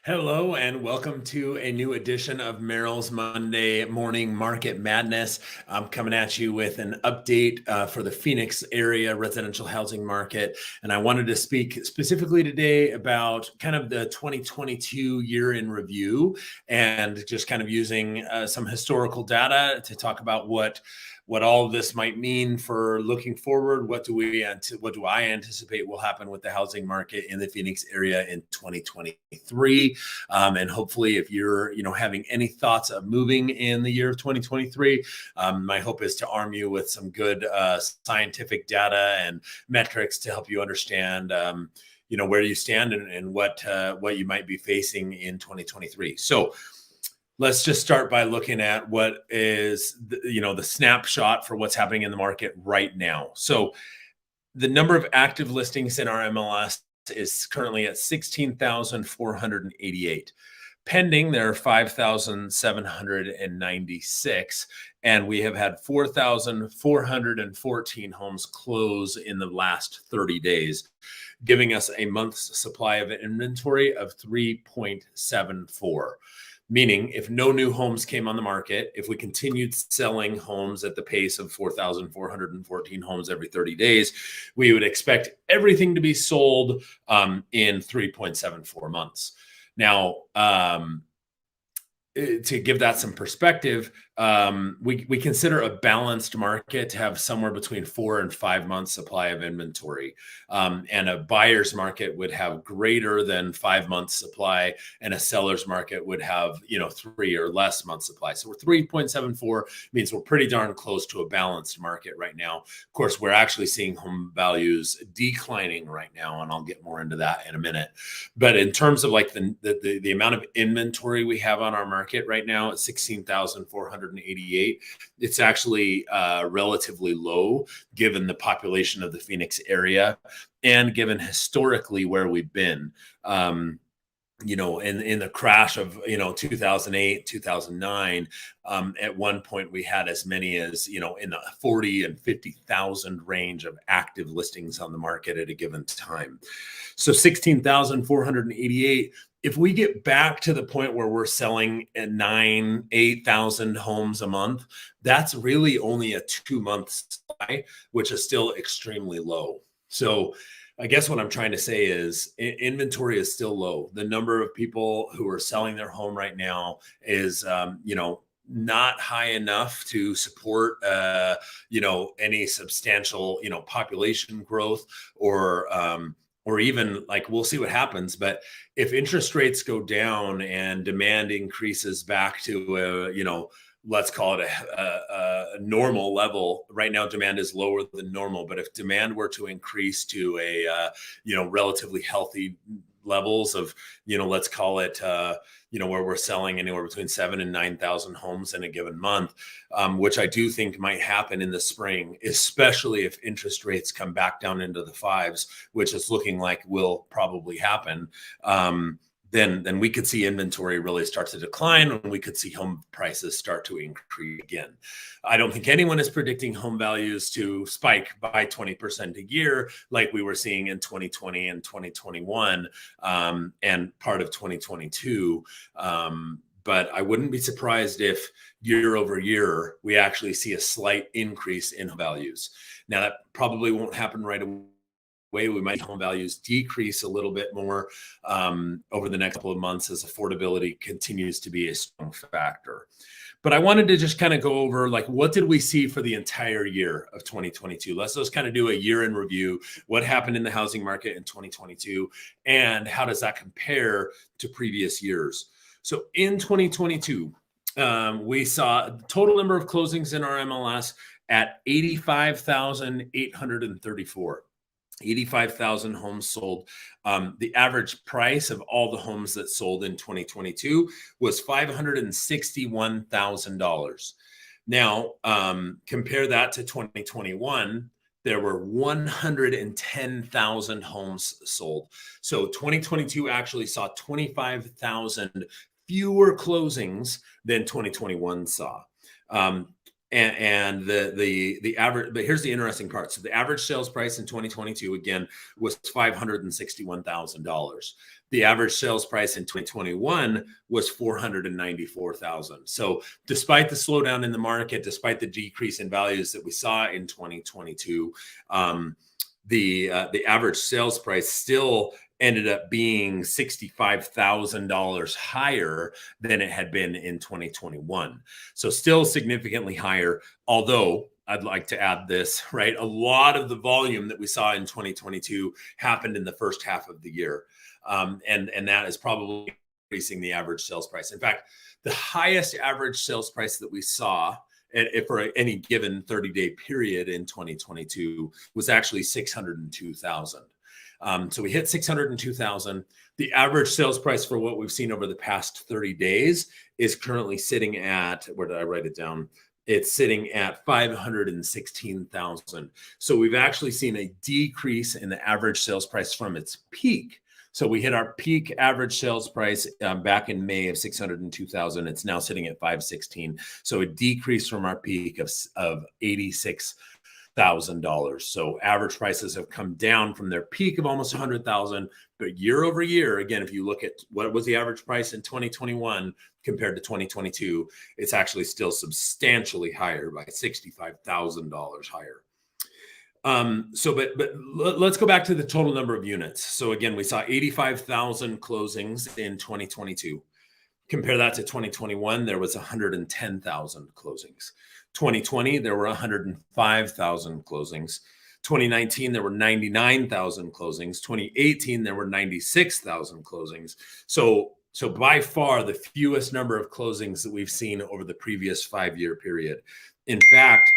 Hello and welcome to a new edition of Merrill's Monday Morning Market Madness. I'm coming at you with an update for the Phoenix area residential housing market. And I wanted to speak specifically today about kind of the 2022 year in review and just kind of using some historical data to talk about what all of this might mean for looking forward. What do I anticipate will happen with the housing market in the Phoenix area in 2023? And hopefully, if you're having any thoughts of moving in the year of 2023, my hope is to arm you with some good scientific data and metrics to help you understand where you stand and what you might be facing in 2023. So let's just start by looking at what is the snapshot for what's happening in the market right now. So the number of active listings in our MLS is currently at 16,488. Pending, there are 5,796, and we have had 4,414 homes close in the last 30 days, giving us a month's supply of inventory of 3.74. Meaning, if no new homes came on the market, if we continued selling homes at the pace of 4,414 homes every 30 days, we would expect everything to be sold in 3.74 months. Now, to give that some perspective, we consider a balanced market to have somewhere between 4 and 5 months supply of inventory. And a buyer's market would have greater than 5 months supply, and a seller's market would have, 3 or less months supply. So we're 3.74 means we're pretty darn close to a balanced market right now. Of course, we're actually seeing home values declining right now, and I'll get more into that in a minute. But in terms of like the amount of inventory we have on our market right now at 16,488, it's actually relatively low given the population of the Phoenix area and given historically where we've been. In the crash of 2008, 2009, at one point we had as many as in the 40 and 50,000 range of active listings on the market at a given time. So 16,488. If we get back to the point where we're selling at 8,000 homes a month, that's really only a 2-month supply, which is still extremely low. So I guess what I'm trying to say is inventory is still low. The number of people who are selling their home right now is, not high enough to support, any substantial, population growth or even like we'll see what happens. But if interest rates go down and demand increases back to, let's call it a normal level. Right now, demand is lower than normal. But if demand were to increase to a, relatively healthy levels of, let's call it, where we're selling anywhere between 7,000 and 9,000 homes in a given month, which I do think might happen in the spring, especially if interest rates come back down into the 5s, which is looking like will probably happen. Then we could see inventory really start to decline, and we could see home prices start to increase again. I don't think anyone is predicting home values to spike by 20% a year like we were seeing in 2020 and 2021 and part of 2022. But I wouldn't be surprised if year over year, we actually see a slight increase in values. Now, that probably won't happen right away. We might home values decrease a little bit more over the next couple of months as affordability continues to be a strong factor. But I wanted to just kind of go over, like, what did we see for the entire year of 2022? Let's just kind of do a year in review. What happened in the housing market in 2022, and how does that compare to previous years? So in 2022, we saw total number of closings in our MLS at 85,834. 85,000 homes sold. The average price of all the homes that sold in 2022 was $561,000. Now, compare that to 2021. There were 110,000 homes sold. So 2022 actually saw 25,000 fewer closings than 2021 saw. And the average, but here's the interesting part. So the average sales price in 2022, again, was $561,000. The average sales price in 2021 was $494,000. So despite the slowdown in the market, despite the decrease in values that we saw in 2022, the average sales price still ended up being $65,000 higher than it had been in 2021. So still significantly higher, although I'd like to add this, right? A lot of the volume that we saw in 2022 happened in the first half of the year. And that is probably increasing the average sales price. In fact, the highest average sales price that we saw for any given 30-day period in 2022 was actually $602,000. So we hit $602,000. The average sales price for what we've seen over the past 30 days is currently sitting at, where did I write it down? It's sitting at $516,000. So we've actually seen a decrease in the average sales price from its peak. So we hit our peak average sales price back in May of $602,000. It's now sitting at $516,000. So a decrease from our peak of $86,000. So average prices have come down from their peak of almost $100,000. But year over year, again, if you look at what was the average price in 2021 compared to 2022, it's actually still substantially higher by $65,000 higher. But let's go back to the total number of units. So again, we saw 85,000 closings in 2022. Compare that to 2021, there was 110,000 closings. 2020, there were 105,000 closings. 2019, there were 99,000 closings. 2018, there were 96,000 closings. So by far the fewest number of closings that we've seen over the previous 5-year period. In fact,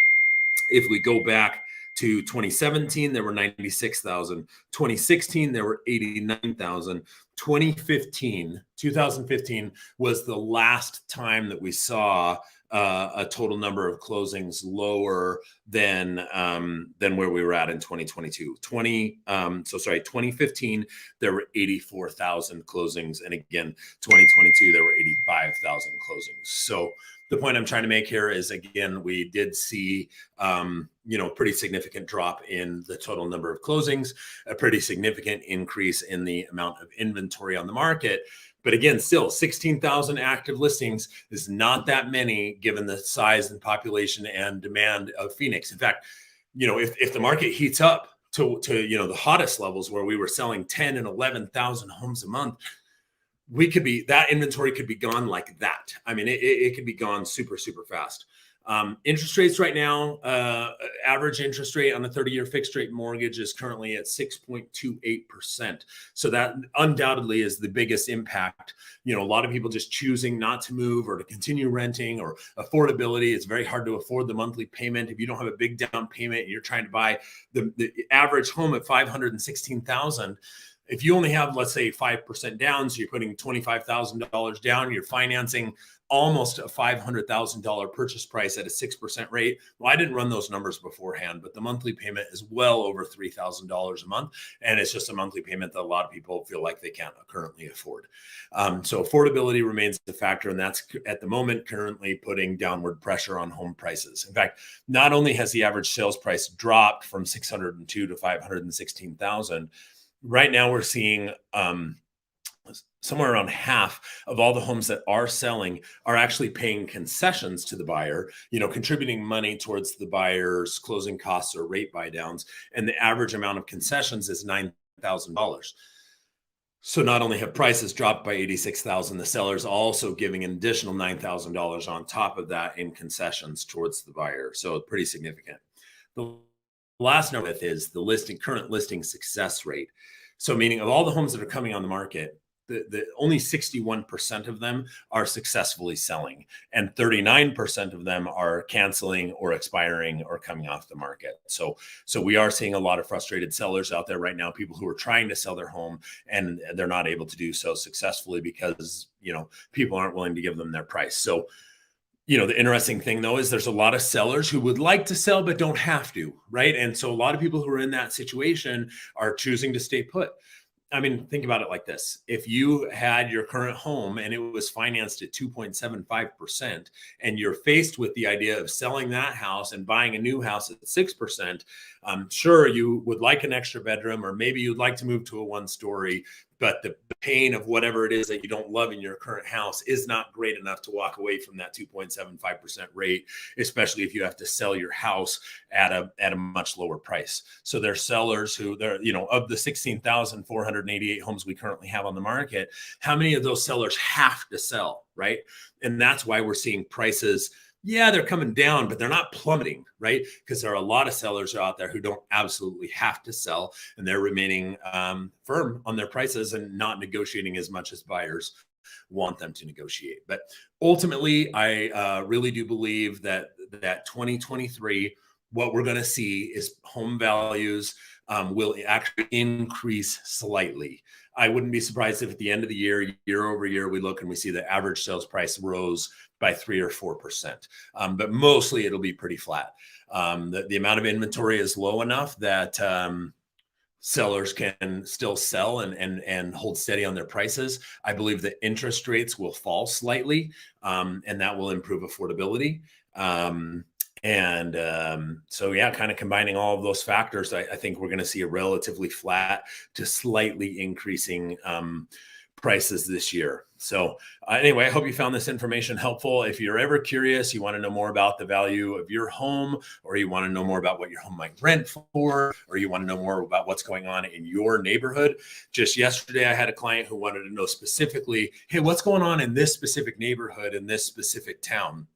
if we go back to 2017, there were 96,000. 2016, there were 89,000. 2015 was the last time that we saw a total number of closings lower than where we were at in 2022. 2015, there were 84,000 closings. And again, 2022, there were 85,000 closings. So the point I'm trying to make here is, again, we did see, pretty significant drop in the total number of closings, a pretty significant increase in the amount of inventory on the market. But again, still 16,000 active listings is not that many given the size and population and demand of Phoenix. In fact, if the market heats up to the hottest levels where we were selling 10 and 11,000 homes a month, that inventory could be gone like that. I mean, it could be gone super, super fast. Interest rates right now, average interest rate on a 30-year fixed rate mortgage is currently at 6.28%. So that undoubtedly is the biggest impact. A lot of people just choosing not to move or to continue renting, or affordability. It's very hard to afford the monthly payment. If you don't have a big down payment and you're trying to buy the average home at $516,000, if you only have, let's say, 5% down, so you're putting $25,000 down, you're financing almost a $500,000 purchase price at a 6% rate. Well, I didn't run those numbers beforehand, but the monthly payment is well over $3,000 a month. And it's just a monthly payment that a lot of people feel like they can't currently afford. So affordability remains a factor, and that's at the moment currently putting downward pressure on home prices. In fact, not only has the average sales price dropped from $602,000 to $516,000, right now we're seeing somewhere around half of all the homes that are selling are actually paying concessions to the buyer, contributing money towards the buyer's closing costs or rate buy downs. And the average amount of concessions is $9,000. So not only have prices dropped by $86,000, the seller's also giving an additional $9,000 on top of that in concessions towards the buyer. So pretty significant. The last number is the current listing success rate. So meaning of all the homes that are coming on the market, the only 61% of them are successfully selling, and 39% of them are canceling or expiring or coming off the market. So we are seeing a lot of frustrated sellers out there right now, people who are trying to sell their home and they're not able to do so successfully because, people aren't willing to give them their price. So, the interesting thing though, is there's a lot of sellers who would like to sell, but don't have to, right? And so a lot of people who are in that situation are choosing to stay put. I mean, think about it like this. If you had your current home and it was financed at 2.75%, and you're faced with the idea of selling that house and buying a new house at 6%, I'm sure you would like an extra bedroom, or maybe you'd like to move to a 1-story, but the pain of whatever it is that you don't love in your current house is not great enough to walk away from that 2.75% rate, especially if you have to sell your house at a much lower price. So there's sellers who they're, of the 16,488 homes we currently have on the market, how many of those sellers have to sell, right? And that's why we're seeing prices, yeah, they're coming down, but they're not plummeting, right? Because there are a lot of sellers out there who don't absolutely have to sell, and they're remaining firm on their prices and not negotiating as much as buyers want them to negotiate. But ultimately, I really do believe that 2023, what we're going to see is home values will actually increase slightly. I wouldn't be surprised if at the end of the year, year over year, we look and we see the average sales price rose by 3 or 4%. But mostly it'll be pretty flat. The amount of inventory is low enough that sellers can still sell and hold steady on their prices. I believe that interest rates will fall slightly, and that will improve affordability. So yeah, kind of combining all of those factors, I think we're going to see a relatively flat to slightly increasing prices this year. So anyway, I hope you found this information helpful. If you're ever curious, you want to know more about the value of your home, or you want to know more about what your home might rent for, or you want to know more about what's going on in your neighborhood. Just yesterday, I had a client who wanted to know specifically, hey, what's going on in this specific neighborhood in this specific town?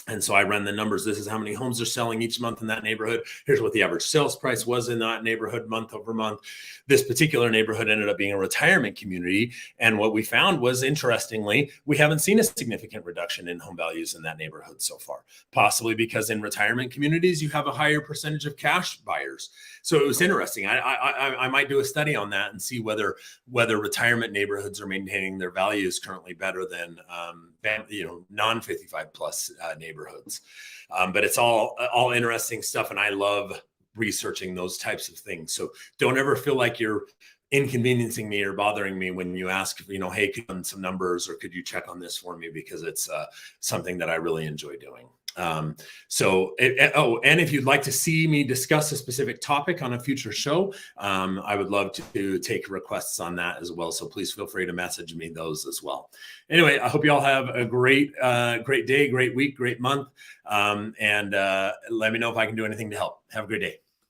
And so I ran the numbers. This is how many homes are selling each month in that neighborhood. Here's what the average sales price was in that neighborhood month over month. This particular neighborhood ended up being a retirement community. And what we found was, interestingly, we haven't seen a significant reduction in home values in that neighborhood so far, possibly because in retirement communities, you have a higher percentage of cash buyers. So it was interesting. I might do a study on that and see whether retirement neighborhoods are maintaining their values currently better than non-55 plus neighborhoods. But it's all interesting stuff, and I love researching those types of things. So don't ever feel like you're inconveniencing me or bothering me when you ask, hey, could you run some numbers, or could you check on this for me? Because it's something that I really enjoy doing. And if you'd like to see me discuss a specific topic on a future show, I would love to take requests on that as well. So please feel free to message me those as well. Anyway, I hope you all have a great day, great week, great month. And let me know if I can do anything to help. Have a great day.